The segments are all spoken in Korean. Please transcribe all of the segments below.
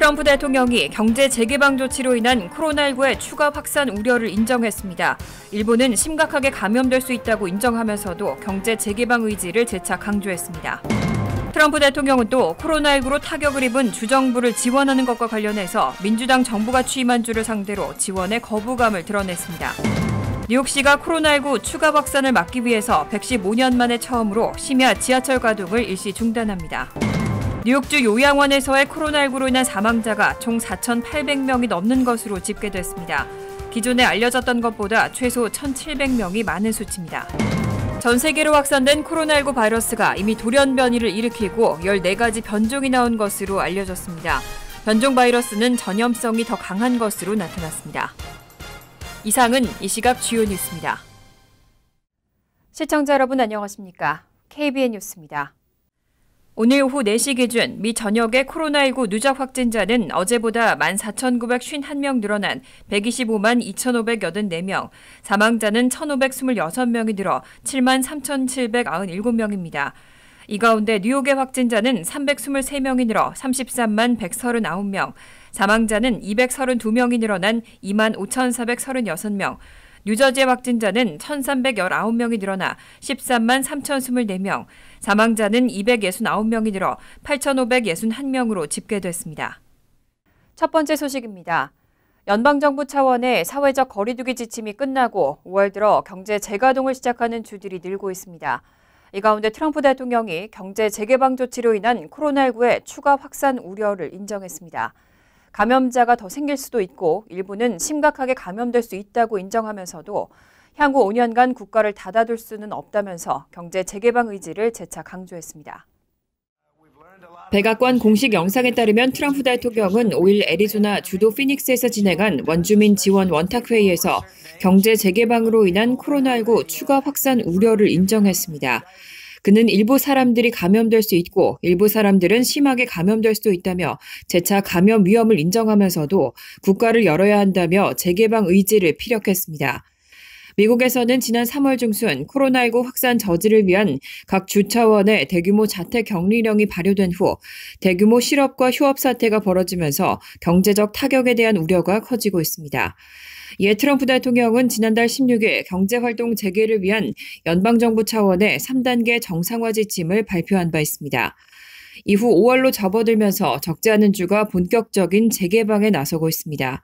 트럼프 대통령이 경제 재개방 조치로 인한 코로나19의 추가 확산 우려를 인정했습니다. 일본은 심각하게 감염될 수 있다고 인정하면서도 경제 재개방 의지를 재차 강조했습니다. 트럼프 대통령은 또 코로나19로 타격을 입은 주정부를 지원하는 것과 관련해서 민주당 정부가 취임한 주를 상대로 지원의 거부감을 드러냈습니다. 뉴욕시가 코로나19 추가 확산을 막기 위해서 115년 만에 처음으로 심야 지하철 가동을 일시 중단합니다. 뉴욕주 요양원에서의 코로나19로 인한 사망자가 총 4,800명이 넘는 것으로 집계됐습니다. 기존에 알려졌던 것보다 최소 1,700명이 많은 수치입니다. 전 세계로 확산된 코로나19 바이러스가 이미 돌연 변이를 일으키고 14가지 변종이 나온 것으로 알려졌습니다. 변종 바이러스는 전염성이 더 강한 것으로 나타났습니다. 이상은 이 시각 주요 뉴스입니다. 시청자 여러분 안녕하십니까? KBN 뉴스입니다. 오늘 오후 4시 기준 미 전역의 코로나19 누적 확진자는 어제보다 14,951명 늘어난 125만 2,584명, 사망자는 1,526명이 늘어 73,797명입니다. 이 가운데 뉴욕의 확진자는 323명이 늘어 33만 139명, 사망자는 232명이 늘어난 2만 5,436명, 뉴저지의 확진자는 1,319명이 늘어나 13만 3,024명, 사망자는 269명이 늘어 8,561명으로 집계됐습니다. 첫 번째 소식입니다. 연방정부 차원의 사회적 거리두기 지침이 끝나고 5월 들어 경제 재가동을 시작하는 주들이 늘고 있습니다. 이 가운데 트럼프 대통령이 경제 재개방 조치로 인한 코로나19의 추가 확산 우려를 인정했습니다. 감염자가 더 생길 수도 있고 일부는 심각하게 감염될 수 있다고 인정하면서도 향후 5년간 국가를 닫아둘 수는 없다면서 경제 재개방 의지를 재차 강조했습니다. 백악관 공식 영상에 따르면 트럼프 대통령은 5일 애리조나 주도 피닉스에서 진행한 원주민 지원 원탁회의에서 경제 재개방으로 인한 코로나19 추가 확산 우려를 인정했습니다. 그는 일부 사람들이 감염될 수 있고 일부 사람들은 심하게 감염될 수도 있다며 재차 감염 위험을 인정하면서도 국가를 열어야 한다며 재개방 의지를 피력했습니다. 미국에서는 지난 3월 중순 코로나19 확산 저지를 위한 각 주 차원의 대규모 자택 격리령이 발효된 후 대규모 실업과 휴업 사태가 벌어지면서 경제적 타격에 대한 우려가 커지고 있습니다. 이에 트럼프 대통령은 지난달 16일 경제활동 재개를 위한 연방정부 차원의 3단계 정상화 지침을 발표한 바 있습니다. 이후 5월로 접어들면서 적지 않은 주가 본격적인 재개방에 나서고 있습니다.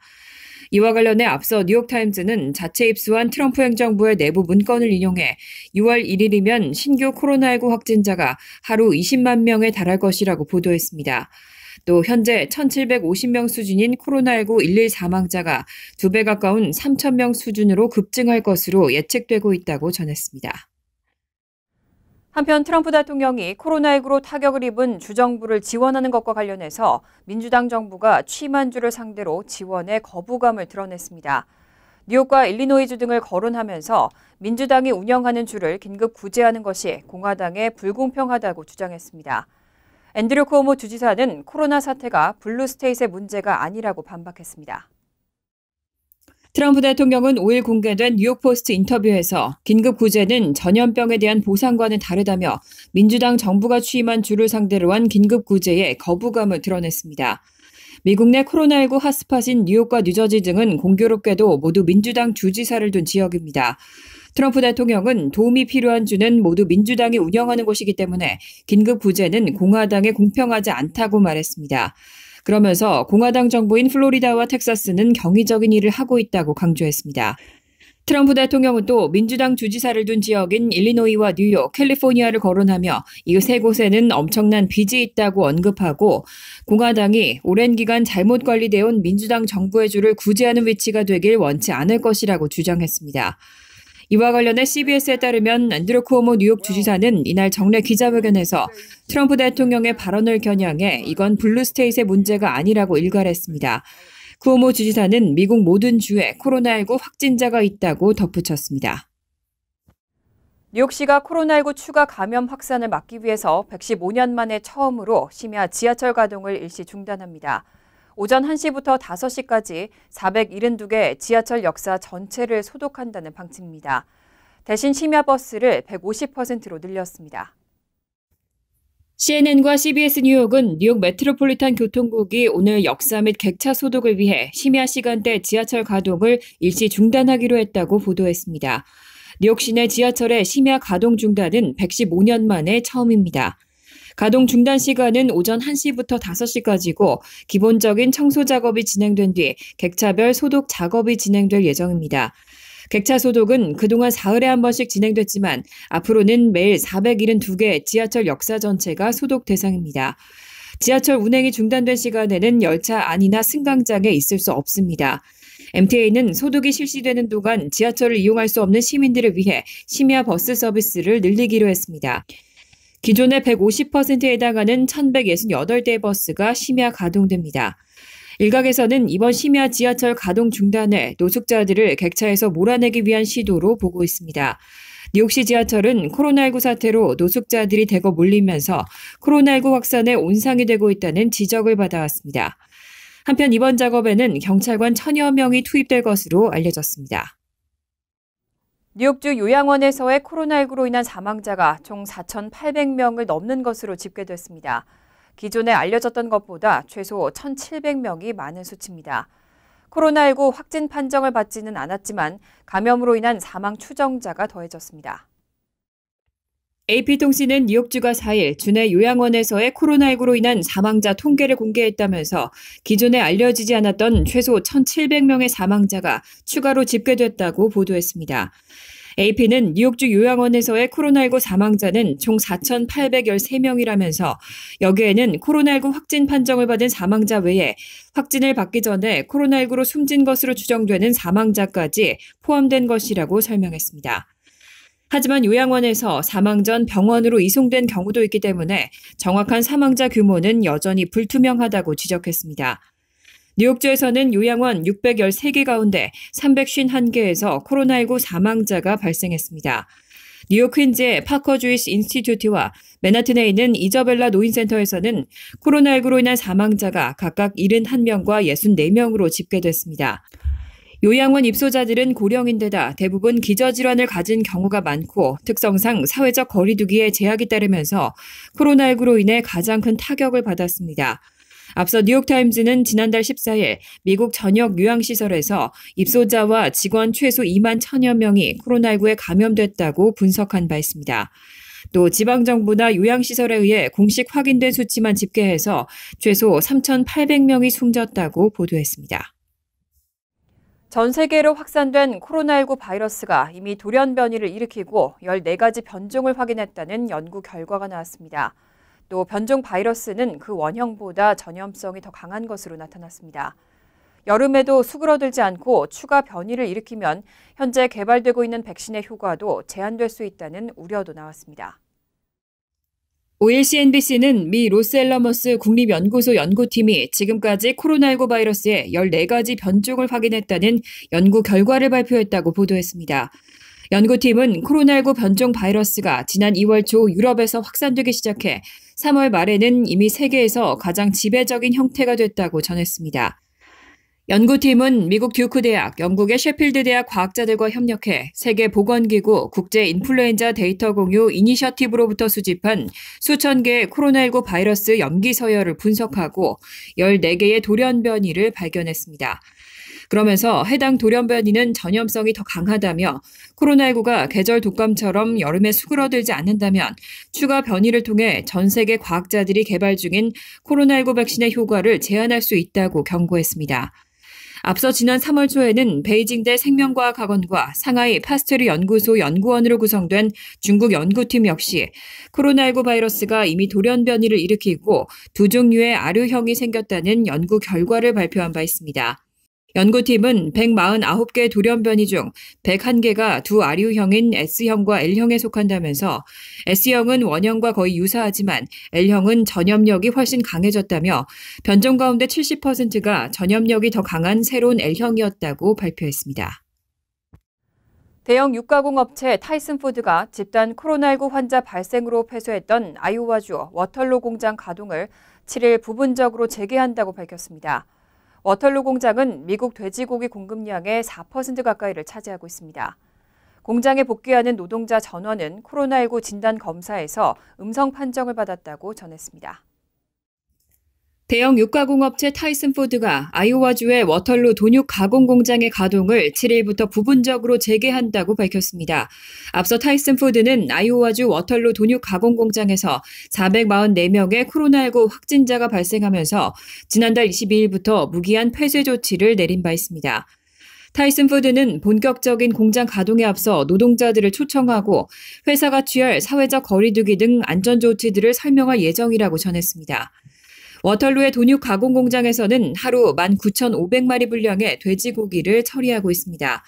이와 관련해 앞서 뉴욕타임즈는 자체 입수한 트럼프 행정부의 내부 문건을 인용해 6월 1일이면 신규 코로나19 확진자가 하루 20만 명에 달할 것이라고 보도했습니다. 또 현재 1,750명 수준인 코로나19 1일 사망자가 2배 가까운 3,000명 수준으로 급증할 것으로 예측되고 있다고 전했습니다. 한편 트럼프 대통령이 코로나19로 타격을 입은 주정부를 지원하는 것과 관련해서 민주당 정부가 취임한 주를 상대로 지원에 거부감을 드러냈습니다. 뉴욕과 일리노이주 등을 거론하면서 민주당이 운영하는 주를 긴급 구제하는 것이 공화당에 불공평하다고 주장했습니다. 앤드류 쿠오모 주지사는 코로나 사태가 블루스테이트의 문제가 아니라고 반박했습니다. 트럼프 대통령은 5일 공개된 뉴욕포스트 인터뷰에서 긴급 구제는 전염병에 대한 보상과는 다르다며 민주당 정부가 취임한 주를 상대로 한 긴급 구제에 거부감을 드러냈습니다. 미국 내 코로나19 핫스팟인 뉴욕과 뉴저지 등은 공교롭게도 모두 민주당 주지사를 둔 지역입니다. 트럼프 대통령은 도움이 필요한 주는 모두 민주당이 운영하는 곳이기 때문에 긴급 구제는 공화당에 공평하지 않다고 말했습니다. 그러면서 공화당 정부인 플로리다와 텍사스는 경이적인 일을 하고 있다고 강조했습니다. 트럼프 대통령은 또 민주당 주지사를 둔 지역인 일리노이와 뉴욕, 캘리포니아를 거론하며 이 세 곳에는 엄청난 빚이 있다고 언급하고 공화당이 오랜 기간 잘못 관리되어 온 민주당 정부의 주를 구제하는 위치가 되길 원치 않을 것이라고 주장했습니다. 이와 관련해 CBS에 따르면 앤드류 쿠오모 뉴욕 주지사는 이날 정례 기자회견에서 트럼프 대통령의 발언을 겨냥해 이건 블루스테이트의 문제가 아니라고 일갈했습니다. 쿠오모 주지사는 미국 모든 주에 코로나19 확진자가 있다고 덧붙였습니다. 뉴욕시가 코로나19 추가 감염 확산을 막기 위해서 115년 만에 처음으로 심야 지하철 가동을 일시 중단합니다. 오전 1시부터 5시까지 472개 지하철 역사 전체를 소독한다는 방침입니다. 대신 심야 버스를 150%로 늘렸습니다. CNN과 CBS 뉴욕은 뉴욕 메트로폴리탄 교통국이 오늘 역사 및 객차 소독을 위해 심야 시간대 지하철 가동을 일시 중단하기로 했다고 보도했습니다. 뉴욕 시내 지하철의 심야 가동 중단은 115년 만에 처음입니다. 가동 중단 시간은 오전 1시부터 5시까지고 기본적인 청소 작업이 진행된 뒤 객차별 소독 작업이 진행될 예정입니다. 객차 소독은 그동안 사흘에 한 번씩 진행됐지만 앞으로는 매일 472개 지하철 역사 전체가 소독 대상입니다. 지하철 운행이 중단된 시간에는 열차 안이나 승강장에 있을 수 없습니다. MTA는 소독이 실시되는 동안 지하철을 이용할 수 없는 시민들을 위해 심야 버스 서비스를 늘리기로 했습니다. 기존의 150%에 해당하는 1,168대의 버스가 심야 가동됩니다. 일각에서는 이번 심야 지하철 가동 중단을 노숙자들을 객차에서 몰아내기 위한 시도로 보고 있습니다. 뉴욕시 지하철은 코로나19 사태로 노숙자들이 대거 몰리면서 코로나19 확산에 온상이 되고 있다는 지적을 받아왔습니다. 한편 이번 작업에는 경찰관 1,000여 명이 투입될 것으로 알려졌습니다. 뉴욕주 요양원에서의 코로나19로 인한 사망자가 총 4,800명을 넘는 것으로 집계됐습니다. 기존에 알려졌던 것보다 최소 1,700명이 많은 수치입니다. 코로나19 확진 판정을 받지는 않았지만 감염으로 인한 사망 추정자가 더해졌습니다. AP통신은 뉴욕주가 4일 주내 요양원에서의 코로나19로 인한 사망자 통계를 공개했다면서 기존에 알려지지 않았던 최소 1,700명의 사망자가 추가로 집계됐다고 보도했습니다. AP는 뉴욕주 요양원에서의 코로나19 사망자는 총 4,813명이라면서 여기에는 코로나19 확진 판정을 받은 사망자 외에 확진을 받기 전에 코로나19로 숨진 것으로 추정되는 사망자까지 포함된 것이라고 설명했습니다. 하지만 요양원에서 사망 전 병원으로 이송된 경우도 있기 때문에 정확한 사망자 규모는 여전히 불투명하다고 지적했습니다. 뉴욕주에서는 요양원 613개 가운데 351개에서 코로나19 사망자가 발생했습니다. 뉴욕 퀸즈의 파커 주이스 인스티튜트와 맨하튼에 있는 이저벨라 노인센터에서는 코로나19로 인한 사망자가 각각 71명과 64명으로 집계됐습니다. 요양원 입소자들은 고령인데다 대부분 기저질환을 가진 경우가 많고 특성상 사회적 거리두기에 제약이 따르면서 코로나19로 인해 가장 큰 타격을 받았습니다. 앞서 뉴욕타임즈는 지난달 14일 미국 전역 요양시설에서 입소자와 직원 최소 2만 1,000여 명이 코로나19에 감염됐다고 분석한 바 있습니다. 또 지방정부나 요양시설에 의해 공식 확인된 수치만 집계해서 최소 3,800명이 숨졌다고 보도했습니다. 전 세계로 확산된 코로나19 바이러스가 이미 돌연 변이를 일으키고 14가지 변종을 확인했다는 연구 결과가 나왔습니다. 또 변종 바이러스는 그 원형보다 전염성이 더 강한 것으로 나타났습니다. 여름에도 수그러들지 않고 추가 변이를 일으키면 현재 개발되고 있는 백신의 효과도 제한될 수 있다는 우려도 나왔습니다. 5일 CNBC는 미 로스앨러머스 국립연구소 연구팀이 지금까지 코로나19 바이러스의 14가지 변종을 확인했다는 연구 결과를 발표했다고 보도했습니다. 연구팀은 코로나19 변종 바이러스가 지난 2월 초 유럽에서 확산되기 시작해 3월 말에는 이미 세계에서 가장 지배적인 형태가 됐다고 전했습니다. 연구팀은 미국 듀크 대학, 영국의 셰필드 대학 과학자들과 협력해 세계보건기구 국제인플루엔자 데이터 공유 이니셔티브로부터 수집한 수천 개의 코로나19 바이러스 염기 서열을 분석하고 14개의 돌연 변이를 발견했습니다. 그러면서 해당 돌연 변이는 전염성이 더 강하다며 코로나19가 계절 독감처럼 여름에 수그러들지 않는다면 추가 변이를 통해 전 세계 과학자들이 개발 중인 코로나19 백신의 효과를 제한할 수 있다고 경고했습니다. 앞서 지난 3월 초에는 베이징대 생명과학학원과 상하이 파스테르 연구소 연구원으로 구성된 중국 연구팀 역시 코로나19 바이러스가 이미 돌연 변이를 일으키고 두 종류의 아류형이 생겼다는 연구 결과를 발표한 바 있습니다. 연구팀은 149개 돌연 변이 중 101개가 두 아류형인 S형과 L형에 속한다면서 S형은 원형과 거의 유사하지만 L형은 전염력이 훨씬 강해졌다며 변종 가운데 70%가 전염력이 더 강한 새로운 L형이었다고 발표했습니다. 대형 육가공 업체 타이슨푸드가 집단 코로나19 환자 발생으로 폐쇄했던 아이오와주 워털로 공장 가동을 7일 부분적으로 재개한다고 밝혔습니다. 워털로 공장은 미국 돼지고기 공급량의 4% 가까이를 차지하고 있습니다. 공장에 복귀하는 노동자 전원은 코로나19 진단 검사에서 음성 판정을 받았다고 전했습니다. 대형 육가공업체 타이슨푸드가 아이오와주의 워털루 돈육 가공 공장의 가동을 7일부터 부분적으로 재개한다고 밝혔습니다. 앞서 타이슨푸드는 아이오와주 워털루 돈육 가공 공장에서 444명의 코로나19 확진자가 발생하면서 지난달 22일부터 무기한 폐쇄 조치를 내린 바 있습니다. 타이슨푸드는 본격적인 공장 가동에 앞서 노동자들을 초청하고 회사가 취할 사회적 거리두기 등 안전조치들을 설명할 예정이라고 전했습니다. 워털루의 돈육 가공 공장에서는 하루 19,500마리 분량의 돼지고기를 처리하고 있습니다.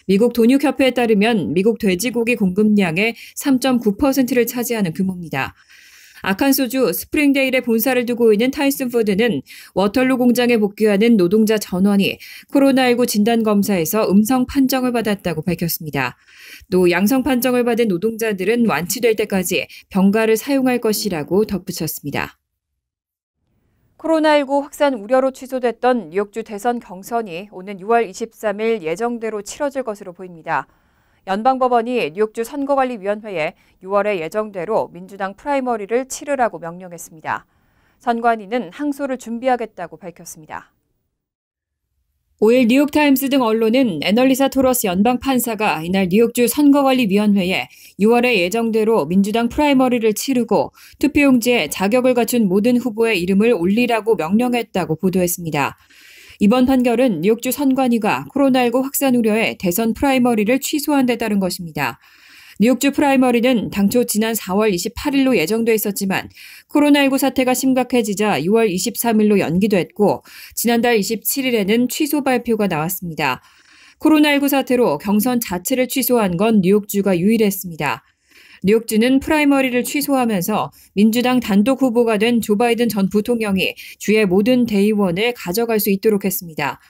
미국 돈육협회에 따르면 미국 돼지고기 공급량의 3.9%를 차지하는 규모입니다. 아칸소주 스프링데일에 본사를 두고 있는 타이슨푸드는 워털루 공장에 복귀하는 노동자 전원이 코로나19 진단검사에서 음성 판정을 받았다고 밝혔습니다. 또 양성 판정을 받은 노동자들은 완치될 때까지 병가를 사용할 것이라고 덧붙였습니다. 코로나19 확산 우려로 취소됐던 뉴욕주 대선 경선이 오는 6월 23일 예정대로 치러질 것으로 보입니다. 연방법원이 뉴욕주 선거관리위원회에 6월에 예정대로 민주당 프라이머리를 치르라고 명령했습니다. 선관위는 항소를 준비하겠다고 밝혔습니다. 5일 뉴욕타임스 등 언론은 애널리사 토러스 연방판사가 이날 뉴욕주 선거관리위원회에 6월에 예정대로 민주당 프라이머리를 치르고 투표용지에 자격을 갖춘 모든 후보의 이름을 올리라고 명령했다고 보도했습니다. 이번 판결은 뉴욕주 선관위가 코로나19 확산 우려에 대선 프라이머리를 취소한 데 따른 것입니다. 뉴욕주 프라이머리는 당초 지난 4월 28일로 예정돼 있었지만 코로나19 사태가 심각해지자 6월 23일로 연기됐고 지난달 27일에는 취소 발표가 나왔습니다. 코로나19 사태로 경선 자체를 취소한 건 뉴욕주가 유일했습니다. 뉴욕주는 프라이머리를 취소하면서 민주당 단독 후보가 된 조 바이든 전 부통령이 주의 모든 대의원을 가져갈 수 있도록 했습니다.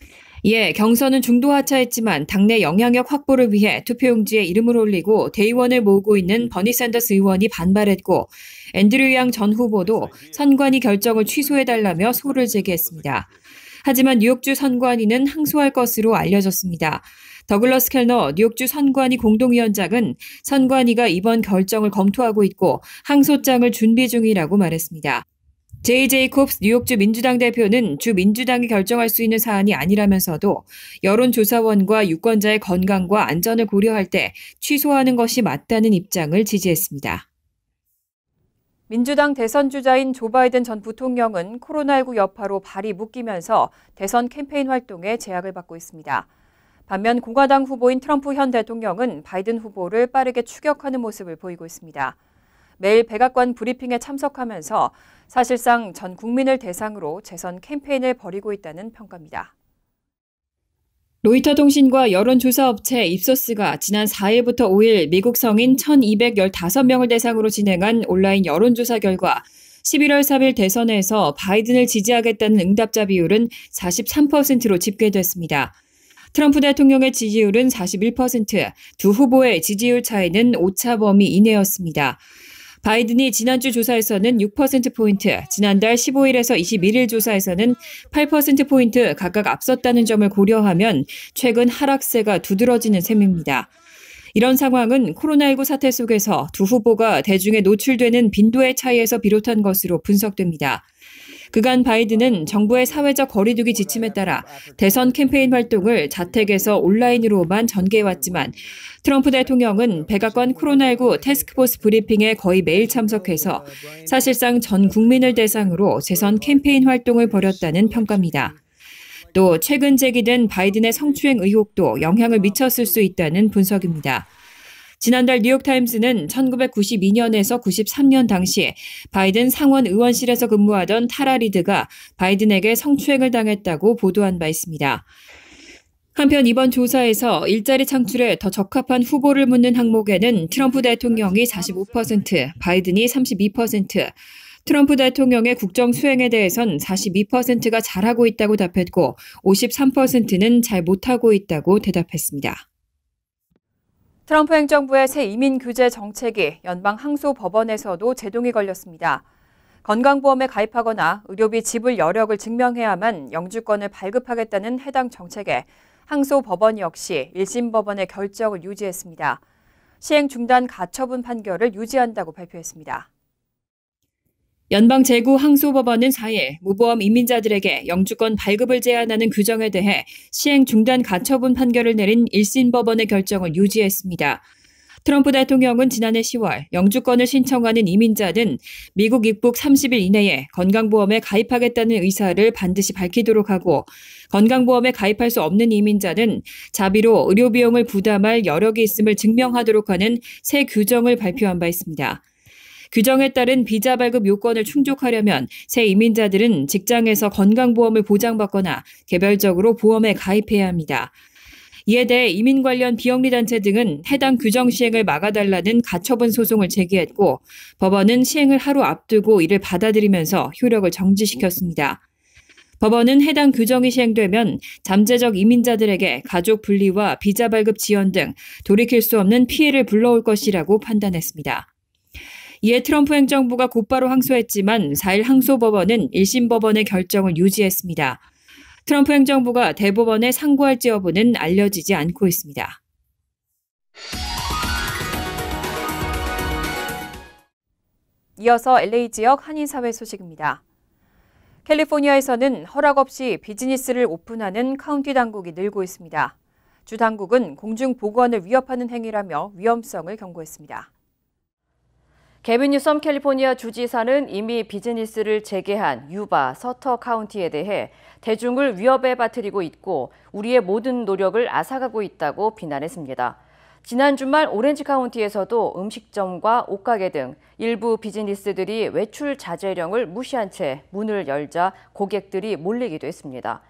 이에 경선은 중도 하차했지만 당내 영향력 확보를 위해 투표용지에 이름을 올리고 대의원을 모으고 있는 버니 샌더스 의원이 반발했고 앤드류 양 전 후보도 선관위 결정을 취소해달라며 소를 제기했습니다. 하지만 뉴욕주 선관위는 항소할 것으로 알려졌습니다. 더글러스 켈너 뉴욕주 선관위 공동위원장은 선관위가 이번 결정을 검토하고 있고 항소장을 준비 중이라고 말했습니다. 제이 제이콥스 뉴욕주 민주당 대표는 주 민주당이 결정할 수 있는 사안이 아니라면서도 여론조사원과 유권자의 건강과 안전을 고려할 때 취소하는 것이 맞다는 입장을 지지했습니다. 민주당 대선 주자인 조 바이든 전 부통령은 코로나19 여파로 발이 묶이면서 대선 캠페인 활동에 제약을 받고 있습니다. 반면 공화당 후보인 트럼프 현 대통령은 바이든 후보를 빠르게 추격하는 모습을 보이고 있습니다. 매일 백악관 브리핑에 참석하면서 사실상 전 국민을 대상으로 재선 캠페인을 벌이고 있다는 평가입니다. 로이터 통신과 여론조사 업체 입소스가 지난 4일부터 5일 미국 성인 1,215명을 대상으로 진행한 온라인 여론조사 결과 11월 3일 대선에서 바이든을 지지하겠다는 응답자 비율은 43%로 집계됐습니다. 트럼프 대통령의 지지율은 41%, 두 후보의 지지율 차이는 오차 범위 이내였습니다. 바이든이 지난주 조사에서는 6%포인트, 지난달 15일에서 21일 조사에서는 8%포인트 각각 앞섰다는 점을 고려하면 최근 하락세가 두드러지는 셈입니다. 이런 상황은 코로나19 사태 속에서 두 후보가 대중에 노출되는 빈도의 차이에서 비롯한 것으로 분석됩니다. 그간 바이든은 정부의 사회적 거리두기 지침에 따라 대선 캠페인 활동을 자택에서 온라인으로만 전개해왔지만 트럼프 대통령은 백악관 코로나19 태스크포스 브리핑에 거의 매일 참석해서 사실상 전 국민을 대상으로 재선 캠페인 활동을 벌였다는 평가입니다. 또 최근 제기된 바이든의 성추행 의혹도 영향을 미쳤을 수 있다는 분석입니다. 지난달 뉴욕타임스는 1992년에서 93년 당시 바이든 상원 의원실에서 근무하던 타라 리드가 바이든에게 성추행을 당했다고 보도한 바 있습니다. 한편 이번 조사에서 일자리 창출에 더 적합한 후보를 묻는 항목에는 트럼프 대통령이 45%, 바이든이 32%, 트럼프 대통령의 국정 수행에 대해선 42%가 잘하고 있다고 답했고 53%는 잘 못하고 있다고 대답했습니다. 트럼프 행정부의 새 이민 규제 정책이 연방 항소 법원에서도 제동이 걸렸습니다. 건강보험에 가입하거나 의료비 지불 여력을 증명해야만 영주권을 발급하겠다는 해당 정책에 항소 법원 역시 1심 법원의 결정을 유지했습니다. 시행 중단 가처분 판결을 유지한다고 발표했습니다. 연방제구항소법원은 4일 무보험 이민자들에게 영주권 발급을 제한하는 규정에 대해 시행 중단 가처분 판결을 내린 1심 법원의 결정을 유지했습니다. 트럼프 대통령은 지난해 10월 영주권을 신청하는 이민자는 미국 입국 30일 이내에 건강보험에 가입하겠다는 의사를 반드시 밝히도록 하고 건강보험에 가입할 수 없는 이민자는 자비로 의료비용을 부담할 여력이 있음을 증명하도록 하는 새 규정을 발표한 바 있습니다. 규정에 따른 비자 발급 요건을 충족하려면 새 이민자들은 직장에서 건강보험을 보장받거나 개별적으로 보험에 가입해야 합니다. 이에 대해 이민 관련 비영리단체 등은 해당 규정 시행을 막아달라는 가처분 소송을 제기했고 법원은 시행을 하루 앞두고 이를 받아들이면서 효력을 정지시켰습니다. 법원은 해당 규정이 시행되면 잠재적 이민자들에게 가족 분리와 비자 발급 지연 등 돌이킬 수 없는 피해를 불러올 것이라고 판단했습니다. 이에 트럼프 행정부가 곧바로 항소했지만 4일 항소법원은 1심 법원의 결정을 유지했습니다. 트럼프 행정부가 대법원에 상고할지 여부는 알려지지 않고 있습니다. 이어서 LA 지역 한인사회 소식입니다. 캘리포니아에서는 허락 없이 비즈니스를 오픈하는 카운티 당국이 늘고 있습니다. 주 당국은 공중보건을 위협하는 행위라며 위험성을 경고했습니다. 게빈 뉴섬 캘리포니아 주지사는 이미 비즈니스를 재개한 유바, 서터 카운티에 대해 대중을 위협에 빠뜨리고 있고 우리의 모든 노력을 앗아가고 있다고 비난했습니다. 지난 주말 오렌지 카운티에서도 음식점과 옷가게 등 일부 비즈니스들이 외출 자제령을 무시한 채 문을 열자 고객들이 몰리기도 했습니다.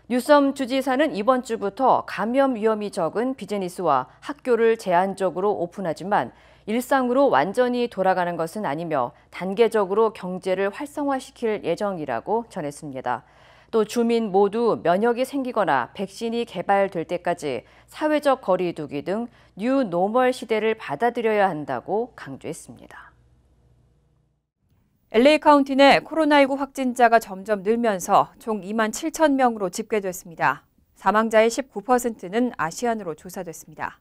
뉴섬 주지사는 이번 주부터 감염 위험이 적은 비즈니스와 학교를 제한적으로 오픈하지만 일상으로 완전히 돌아가는 것은 아니며 단계적으로 경제를 활성화시킬 예정이라고 전했습니다. 또 주민 모두 면역이 생기거나 백신이 개발될 때까지 사회적 거리 두기 등 뉴 노멀 시대를 받아들여야 한다고 강조했습니다. LA 카운티 내 코로나19 확진자가 점점 늘면서 총 2만 7천 명으로 집계됐습니다. 사망자의 19%는 아시안으로 조사됐습니다.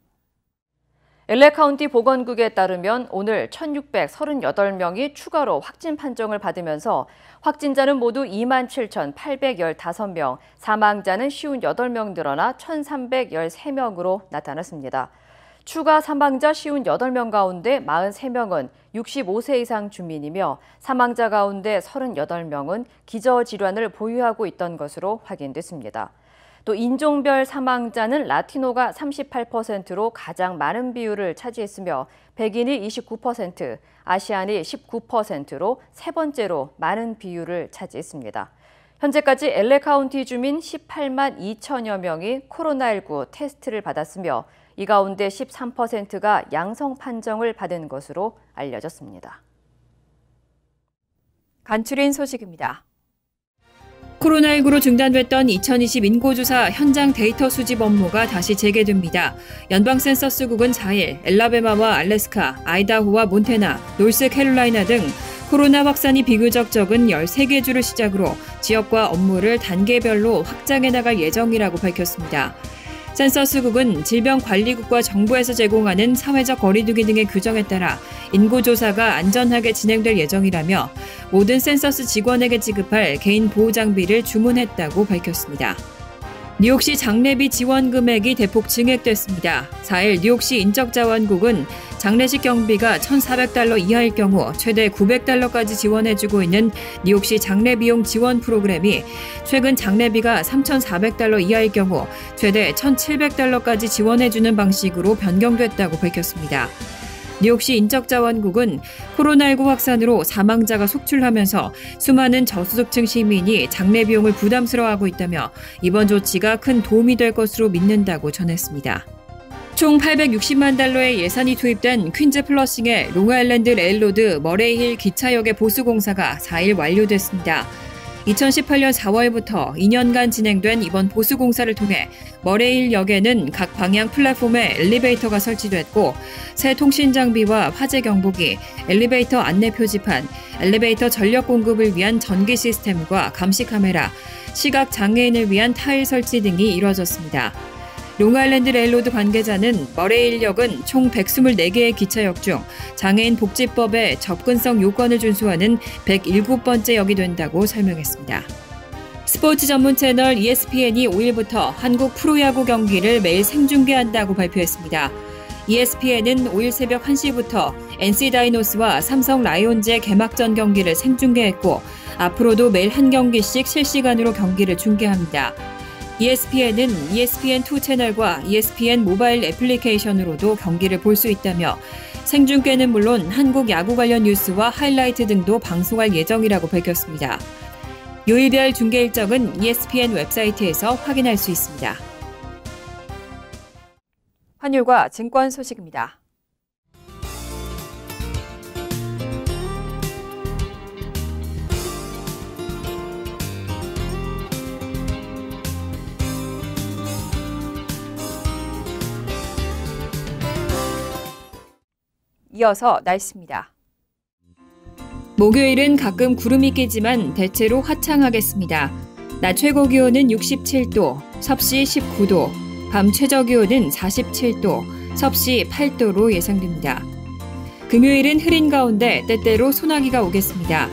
LA 카운티 보건국에 따르면 오늘 1,638명이 추가로 확진 판정을 받으면서 확진자는 모두 27,815명, 사망자는 58명 늘어나 1,313명으로 나타났습니다. 추가 사망자 58명 가운데 43명은 65세 이상 주민이며 사망자 가운데 38명은 기저질환을 보유하고 있던 것으로 확인됐습니다. 또 인종별 사망자는 라티노가 38%로 가장 많은 비율을 차지했으며 백인이 29%, 아시안이 19%로 세 번째로 많은 비율을 차지했습니다. 현재까지 LA 카운티 주민 18만 2천여 명이 코로나19 테스트를 받았으며 이 가운데 13%가 양성 판정을 받은 것으로 알려졌습니다. 간추린 소식입니다. 코로나19로 중단됐던 2020 인구조사 현장 데이터 수집 업무가 다시 재개됩니다. 연방센서스국은 4일 엘라베마와 알래스카, 아이다호와 몬태나, 노스캐롤라이나 등 코로나 확산이 비교적 적은 13개 주를 시작으로 지역과 업무를 단계별로 확장해 나갈 예정이라고 밝혔습니다. 센서스국은 질병관리국과 정부에서 제공하는 사회적 거리두기 등의 규정에 따라 인구조사가 안전하게 진행될 예정이라며 모든 센서스 직원에게 지급할 개인 보호 장비를 주문했다고 밝혔습니다. 뉴욕시 장례비 지원 금액이 대폭 증액됐습니다. 4일 뉴욕시 인적자원국은 장례식 경비가 $1,400 이하일 경우 최대 $900까지 지원해주고 있는 뉴욕시 장례비용 지원 프로그램이 최근 장례비가 $3,400 이하일 경우 최대 $1,700까지 지원해주는 방식으로 변경됐다고 밝혔습니다. 뉴욕시 인적자원국은 코로나19 확산으로 사망자가 속출하면서 수많은 저소득층 시민이 장례 비용을 부담스러워하고 있다며 이번 조치가 큰 도움이 될 것으로 믿는다고 전했습니다. 총 $860만 의 예산이 투입된 퀸즈 플러싱의 롱아일랜드 레일로드 머레이힐 기차역의 보수 공사가 4일 완료됐습니다. 2018년 4월부터 2년간 진행된 이번 보수 공사를 통해 머레일 역에는 각 방향 플랫폼에 엘리베이터가 설치됐고 새 통신 장비와 화재 경보기, 엘리베이터 안내 표지판, 엘리베이터 전력 공급을 위한 전기 시스템과 감시 카메라, 시각 장애인을 위한 타일 설치 등이 이뤄졌습니다. 롱아일랜드 레일로드 관계자는 머레일역은 총 124개의 기차역 중 장애인 복지법의 접근성 요건을 준수하는 107번째 역이 된다고 설명했습니다. 스포츠 전문 채널 ESPN이 5일부터 한국 프로야구 경기를 매일 생중계한다고 발표했습니다. ESPN은 5일 새벽 1시부터 NC 다이노스와 삼성 라이온즈의 개막전 경기를 생중계했고 앞으로도 매일 한 경기씩 실시간으로 경기를 중계합니다. ESPN은 ESPN2 채널과 ESPN 모바일 애플리케이션으로도 경기를 볼 수 있다며 생중계는 물론 한국 야구 관련 뉴스와 하이라이트 등도 방송할 예정이라고 밝혔습니다. 요일별 중계 일정은 ESPN 웹사이트에서 확인할 수 있습니다. 환율과 증권 소식입니다. 이어서 날씨입니다. 목요일은 가끔 구름이 끼지만 대체로 화창하겠습니다. 낮 최고 기온은 67도, 섭씨 19도, 밤 최저 기온은 47도, 섭씨 8도로 예상됩니다. 금요일은 흐린 가운데 때때로 소나기가 오겠습니다.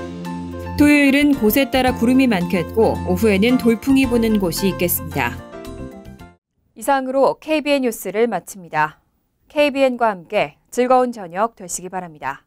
토요일은 곳에 따라 구름이 많겠고 오후에는 돌풍이 부는 곳이 있겠습니다. 이상으로 KBN 뉴스를 마칩니다. KBN과 함께 즐거운 저녁 되시기 바랍니다.